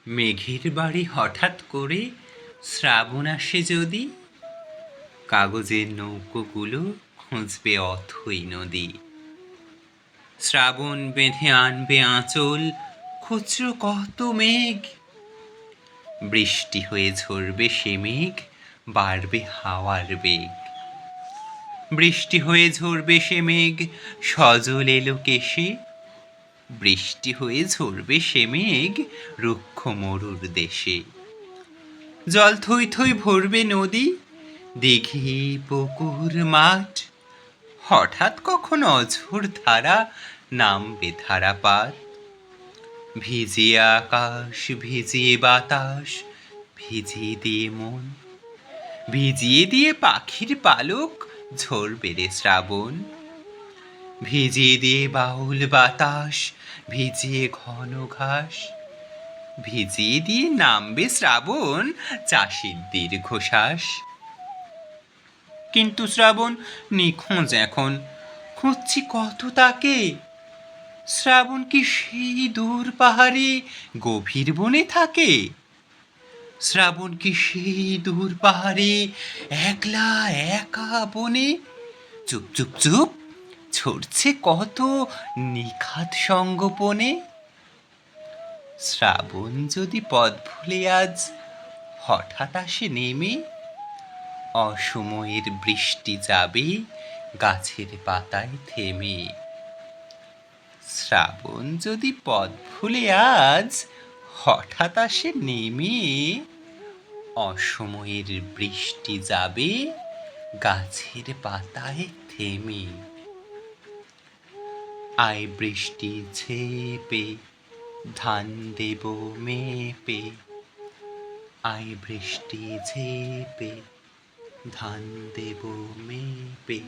মেঘের বাড়ি হঠাৎ করে শ্রাবণ আসে যদি, কাগজের নৌকোগুলো খুঁজবে অথই নদী। শ্রাবণ বেঁধে আনবে আঁচল, খুচরো কত মেঘ, বৃষ্টি হয়ে ঝরবে সে মেঘ, বাড়বে হাওয়ার বেগ। বৃষ্টি হয়ে ঝরবে সে মেঘ, সজল এলো কেশে, বৃষ্টি হয়ে ঝরবে সে মেঘ, রুক্ষ মরুর দেশে। জল থই থই ভরবে নদী, দিঘি পুকুর মাঠ, হঠাৎ কখন অঝোর ধারা নামবে ধারাপাত। ভিজিয়ে আকাশ, ভিজিয়ে বাতাস, ভিজিয়ে দিয়ে মন, ভিজিয়ে দিয়ে পাখির পালক, ঝরবে রে শ্রাবণ। ভিজিয়ে দিয়ে বাউল বাতাস, ভিজিয়ে ঘন ঘাস, ভিজিয়ে দিয়ে নামবে শ্রাবণ, চাষির দীর্ঘশ্বাস। কিন্তু শ্রাবণ নিখোঁজ এখন, খুঁজছি কত তাকে। শ্রাবণ কি সেই দূর পাহাড়ে গভীর বনে থাকে? শ্রাবণ কি সেই দূর পাহাড়ে একলা একা বনে চুপ চুপ চুপ ছড়ছে কত নিখাত সঙ্গোপনে? শ্রাবণ যদি পথ ভুলে আজ হঠাৎ আসে নেমে, অসময়ের বৃষ্টি যাবে গাছের পাতায় থেমে। শ্রাবণ যদি পথ ভুলে আজ হঠাৎ আসে নেমে, অসময়ের বৃষ্টি যাবে গাছের পাতায় থেমে। আয় বৃষ্টি ঝেপে ধান দেব মেপে, আয় বৃষ্টি ঝেপে ধান দেব মেপে।